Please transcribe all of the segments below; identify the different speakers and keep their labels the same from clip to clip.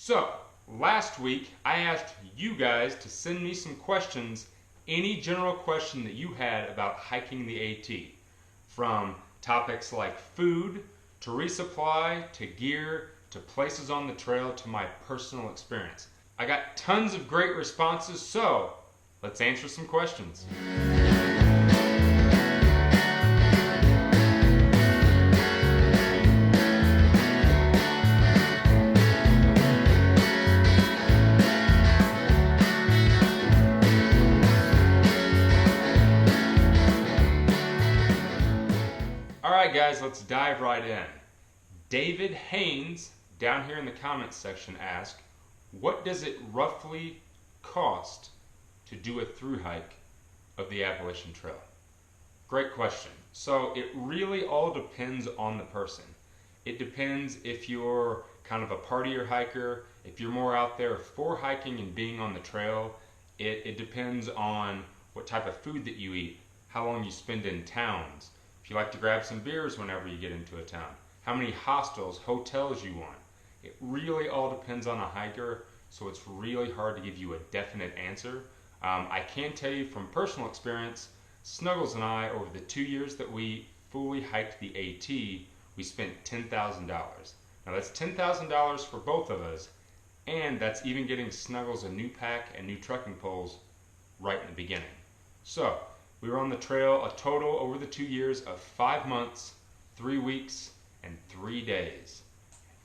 Speaker 1: So, last week I asked you guys to send me some questions, any general question that you had about hiking the AT, from topics like food, to resupply, to gear, to places on the trail, to my personal experience. I got tons of great responses, so let's answer some questions. Alright guys, let's dive right in. David Haynes, down here in the comments section, asked, what does it roughly cost to do a through hike of the Appalachian Trail? Great question. So it really all depends on the person. It depends if you're kind of a partier hiker, if you're more out there for hiking and being on the trail. It depends on what type of food that you eat, how long you spend in towns, if you like to grab some beers whenever you get into a town, how many hostels, hotels you want. It really all depends on a hiker, so it's really hard to give you a definite answer. I can tell you from personal experience, Snuggles and I, over the 2 years that we fully hiked the AT, we spent $10,000. Now that's $10,000 for both of us, and that's even getting Snuggles a new pack and new trekking poles right in the beginning. So, we were on the trail a total over the 2 years of 5 months, 3 weeks, and 3 days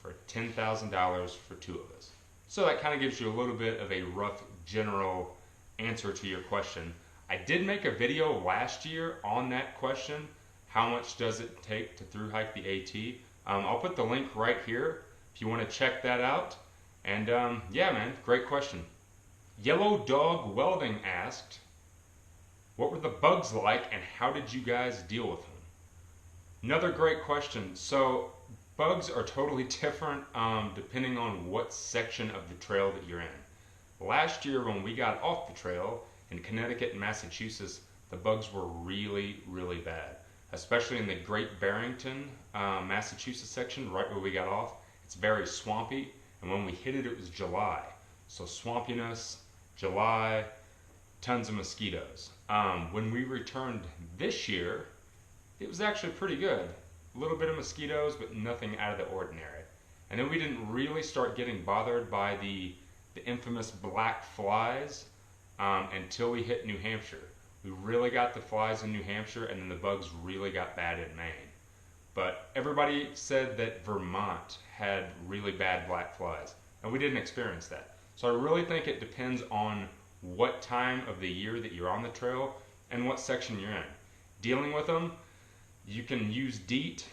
Speaker 1: for $10,000 for two of us. So that kind of gives you a little bit of a rough general answer to your question. I did make a video last year on that question, how much does it take to through hike the AT? I'll put the link right here if you want to check that out. And yeah man, great question. Yellow Dog Welding asked, what were the bugs like and how did you guys deal with them? Another great question. So bugs are totally different depending on what section of the trail that you're in. Last year when we got off the trail in Connecticut and Massachusetts, the bugs were really, really bad. Especially in the Great Barrington, Massachusetts section, right where we got off. It's very swampy, and when we hit it, it was July. So swampiness, July, tons of mosquitoes. When we returned this year, it was actually pretty good. A little bit of mosquitoes, but nothing out of the ordinary. And then we didn't really start getting bothered by the infamous black flies until we hit New Hampshire. We really got the flies in New Hampshire, and then the bugs really got bad in Maine. But everybody said that Vermont had really bad black flies, and we didn't experience that. So I really think it depends on what time of the year that you're on the trail and what section you're in. Dealing with them, you can use DEET.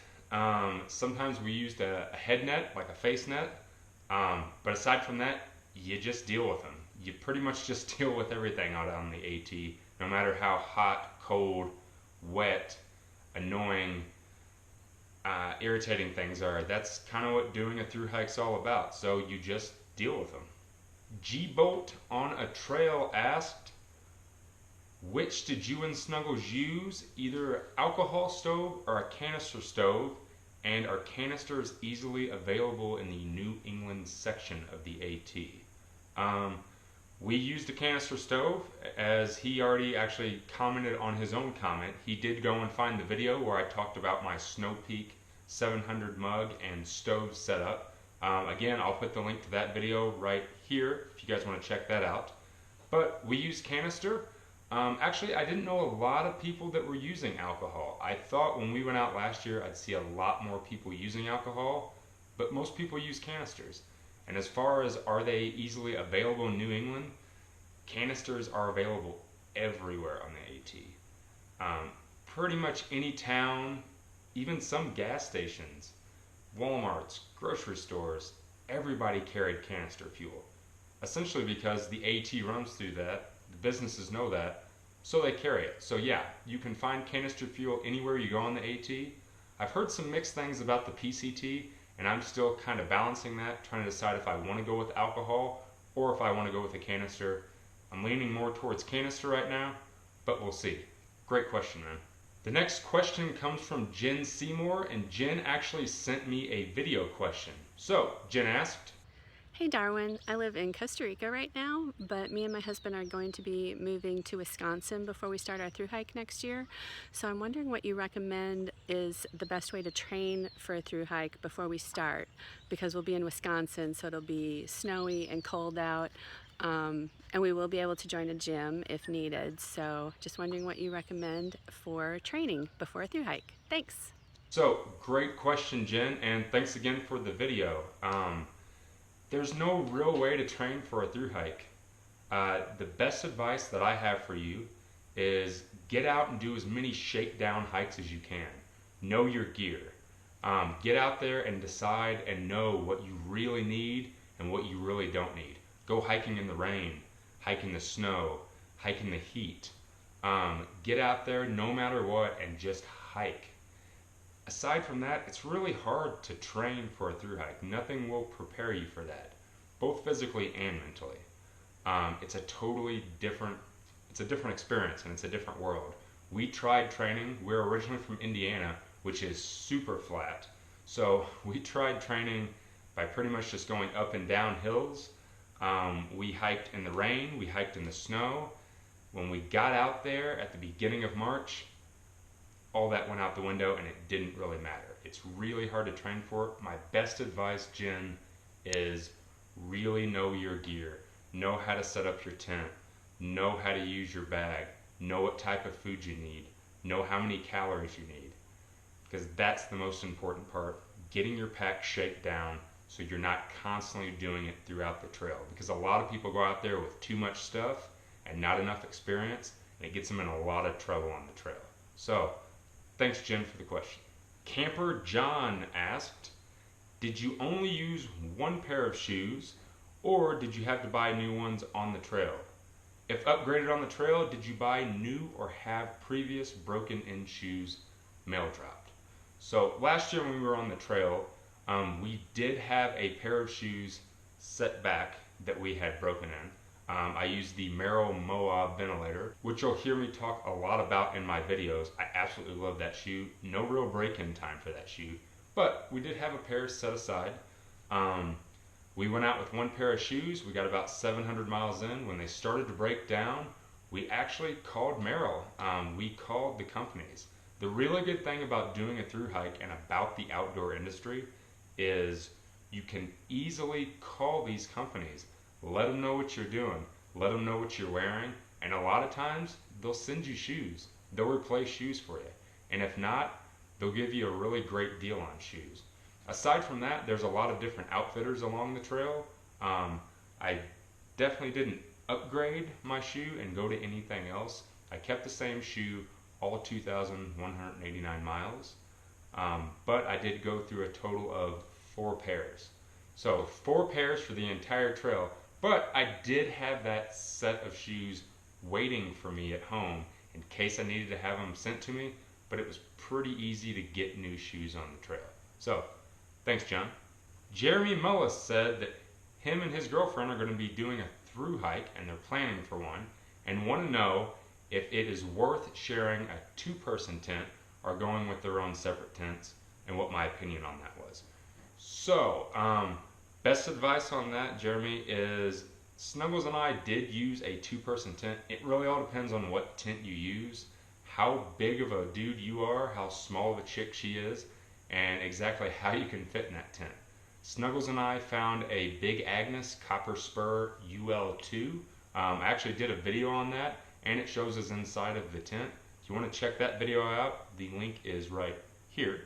Speaker 1: Sometimes we used a head net, like a face net. But aside from that, you just deal with them. You pretty much just deal with everything out on the AT, no matter how hot, cold, wet, annoying, irritating things are. That's kind of what doing a through hike's all about. So you just deal with them. G-Bolt on a Trail asked, which did you and Snuggles use, either alcohol stove or a canister stove, and are canisters easily available in the New England section of the AT? We used a canister stove, as he already actually commented on his own comment. He did go and find the video where I talked about my Snow Peak 700 mug and stove setup. Again, I'll put the link to that video right here if you guys want to check that out. But we used canister. Actually, I didn't know a lot of people that were using alcohol. I thought when we went out last year I'd see a lot more people using alcohol, but most people use canisters. And as far as are they easily available in New England, canisters are available everywhere on the AT. Pretty much any town, even some gas stations, Walmarts, grocery stores, everybody carried canister fuel. Essentially because the AT runs through that, the businesses know that, so they carry it. So yeah, you can find canister fuel anywhere you go on the AT. I've heard some mixed things about the PCT, and I'm still kind of balancing that, trying to decide if I want to go with alcohol or if I want to go with a canister. I'm leaning more towards canister right now, but we'll see. Great question, man. The next question comes from Jen Seymour, and Jen actually sent me a video question. So, Jen asked,
Speaker 2: Hey Darwin, I live in Costa Rica right now, but me and my husband are going to be moving to Wisconsin before we start our thru hike next year. So I'm wondering what you recommend is the best way to train for a thru hike before we start, because we'll be in Wisconsin, so it'll be snowy and cold out, and we will be able to join a gym if needed. So just wondering what you recommend for training before a thru hike. Thanks.
Speaker 1: So, great question, Jen, and thanks again for the video. There's no real way to train for a thru hike. The best advice that I have for you is get out and do as many shakedown hikes as you can. Know your gear. Get out there and decide and know what you really need and what you really don't need. Go hiking in the rain, hike in the snow, hike in the heat. Get out there no matter what and just hike. Aside from that, it's really hard to train for a thru hike. Nothing will prepare you for that, both physically and mentally. It's a totally different, it's a different experience and it's a different world. We tried training. We're originally from Indiana, which is super flat. So we tried training by pretty much just going up and down hills. We hiked in the rain. We hiked in the snow. When we got out there at the beginning of March, all that went out the window and it didn't really matter. It's really hard to train for. My best advice, Jen, is really know your gear. Know how to set up your tent. Know how to use your bag. Know what type of food you need. Know how many calories you need. Because that's the most important part. Getting your pack shaped down so you're not constantly doing it throughout the trail. Because a lot of people go out there with too much stuff and not enough experience, and it gets them in a lot of trouble on the trail. So, thanks, Jen, for the question. Camper John asked, did you only use one pair of shoes, or did you have to buy new ones on the trail? If upgraded on the trail, did you buy new or have previous broken-in shoes mail dropped? So last year when we were on the trail, we did have a pair of shoes set back that we had broken in. I used the Merrell Moab ventilator, which you'll hear me talk a lot about in my videos. I absolutely love that shoe. No real break-in time for that shoe, but we did have a pair set aside. We went out with one pair of shoes. We got about 700 miles in. When they started to break down, we actually called Merrell. We called the companies. The really good thing about doing a thru hike and about the outdoor industry is you can easily call these companies. Let them know what you're doing. Let them know what you're wearing. And a lot of times, they'll send you shoes. They'll replace shoes for you. And if not, they'll give you a really great deal on shoes. Aside from that, there's a lot of different outfitters along the trail. I definitely didn't upgrade my shoe and go to anything else. I kept the same shoe all 2,189 miles. But I did go through a total of 4 pairs. So 4 pairs for the entire trail. But I did have that set of shoes waiting for me at home in case I needed to have them sent to me, but it was pretty easy to get new shoes on the trail. So, thanks, John. Jeremy Mullis said that him and his girlfriend are going to be doing a thru hike, and they're planning for one, and want to know if it is worth sharing a 2-person tent or going with their own separate tents, and what my opinion on that was. So, best advice on that, Jeremy, is Snuggles and I did use a 2-person tent. It really all depends on what tent you use, how big of a dude you are, how small of a chick she is, and exactly how you can fit in that tent. Snuggles and I found a Big Agnes Copper Spur UL2. I actually did a video on that, and it shows us inside of the tent. If you want to check that video out, the link is right here.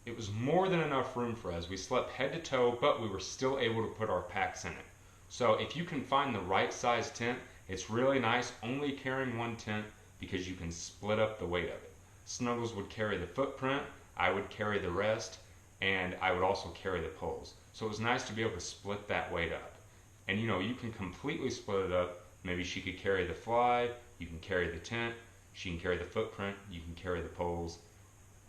Speaker 1: It was more than enough room for us. We slept head to toe, but we were still able to put our packs in it. So if you can find the right size tent, it's really nice only carrying one tent because you can split up the weight of it. Snuggles would carry the footprint, I would carry the rest, and I would also carry the poles. So it was nice to be able to split that weight up. And you can completely split it up. Maybe she could carry the fly, you can carry the tent, she can carry the footprint, you can carry the poles.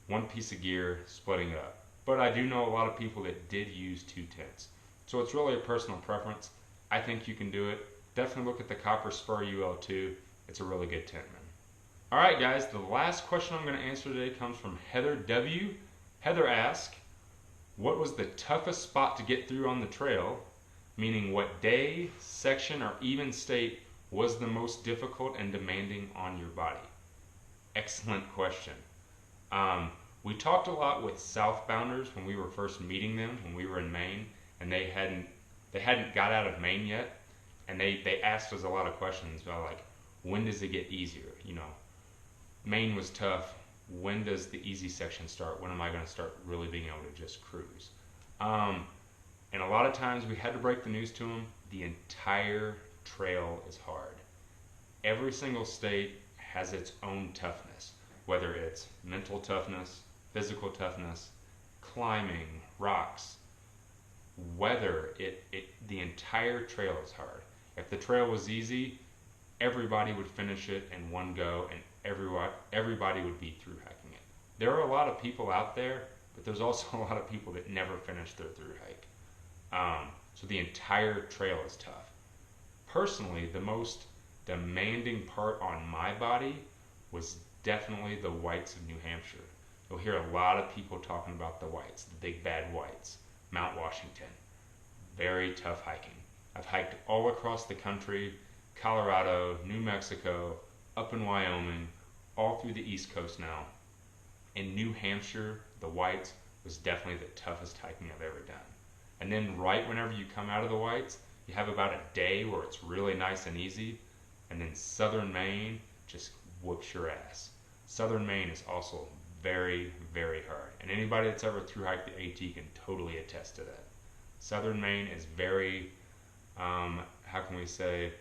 Speaker 1: One piece of gear, splitting it up. But I do know a lot of people that did use 2 tents. So it's really a personal preference. I think you can do it. Definitely look at the Copper Spur UL2. It's a really good tent, man. Alright guys, the last question I'm going to answer today comes from Heather W. Heather asked, what was the toughest spot to get through on the trail? meaning what day, section, or even state was the most difficult and demanding on your body? Excellent question. We talked a lot with southbounders when we were first meeting them when we were in Maine, and they hadn't got out of Maine yet, and they asked us a lot of questions about, like, when does it get easier? You know, Maine was tough. When does the easy section start? When am I going to start really being able to just cruise? And a lot of times we had to break the news to them. The entire trail is hard. Every single state has its own toughness, whether it's mental toughness, physical toughness, climbing, rocks, weather. The entire trail is hard. If the trail was easy, everybody would finish it in one go, and everybody would be through hiking it. There are a lot of people out there, but there's also a lot of people that never finish their through hike. So the entire trail is tough. Personally, the most demanding part on my body was definitely the Whites of New Hampshire. You'll hear a lot of people talking about the Whites, the big bad Whites, Mount Washington. Very tough hiking. I've hiked all across the country, Colorado, New Mexico, up in Wyoming, all through the East Coast now. In New Hampshire, the Whites was definitely the toughest hiking I've ever done. And then right whenever you come out of the Whites, you have about a day where it's really nice and easy, and then southern Maine just whoops your ass. Southern Maine is also very, very hard, and anybody that's ever through hiked the AT can totally attest to that. Southern Maine is very, how can we say,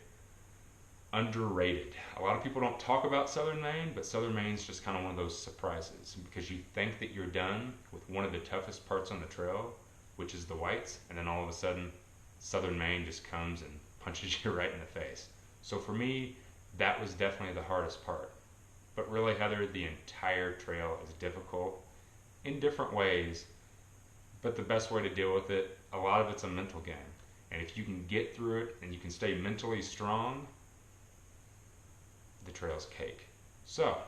Speaker 1: underrated. A lot of people don't talk about Southern Maine, but Southern Maine's just kind of one of those surprises, because you think that you're done with one of the toughest parts on the trail, which is the Whites, and then all of a sudden Southern Maine just comes and punches you right in the face. So for me, that was definitely the hardest part. But really, Heather, the entire trail is difficult in different ways, but the best way to deal with it, a lot of it's a mental game. And if you can get through it and you can stay mentally strong, the trail's cake. So,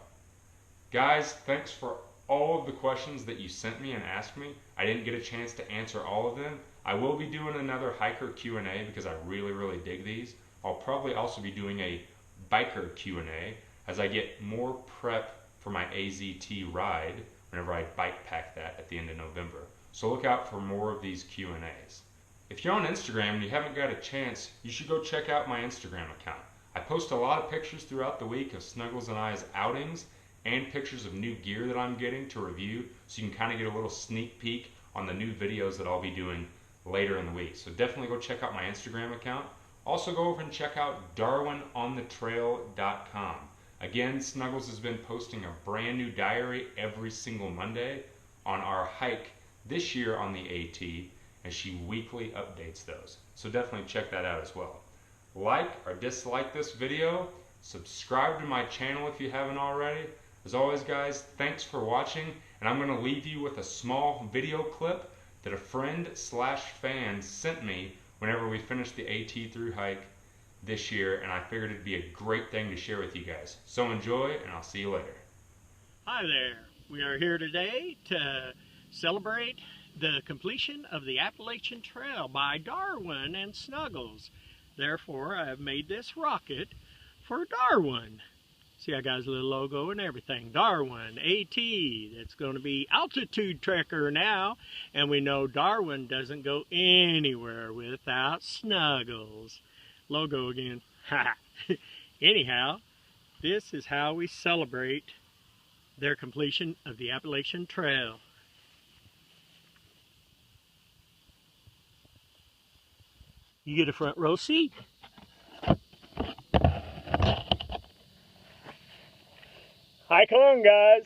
Speaker 1: guys, thanks for all of the questions that you sent me and asked me. I didn't get a chance to answer all of them. I will be doing another hiker Q&A because I really, really dig these. I'll probably also be doing a biker Q&A as I get more prep for my AZT ride whenever I bike pack that at the end of November. So look out for more of these Q&As. If you're on Instagram and you haven't got a chance, you should go check out my Instagram account. I post a lot of pictures throughout the week of Snuggles and I's outings and pictures of new gear that I'm getting to review, so you can kind of get a little sneak peek on the new videos that I'll be doing later in the week. So definitely go check out my Instagram account. Also go over and check out darwinonthetrail.com. Again, Snuggles has been posting a brand new diary every single Monday on our hike this year on the AT, and she weekly updates those. So definitely check that out as well. Like or dislike this video, subscribe to my channel if you haven't already. As always, guys, thanks for watching, and I'm going to leave you with a small video clip that a friend/fan sent me whenever we finished the AT through hike this year, and I figured it'd be a great thing to share with you guys. So enjoy, and I'll see you later.
Speaker 3: Hi there. We are here today to celebrate the completion of the Appalachian Trail by Darwin and Snuggles. Therefore, I have made this rocket for Darwin. See, I got his little logo and everything. Darwin, AT. It's going to be altitude trekker now. And we know Darwin doesn't go anywhere without Snuggles. Logo again. Anyhow, this is how we celebrate their completion of the Appalachian Trail. You get a front row seat. Hike on, guys.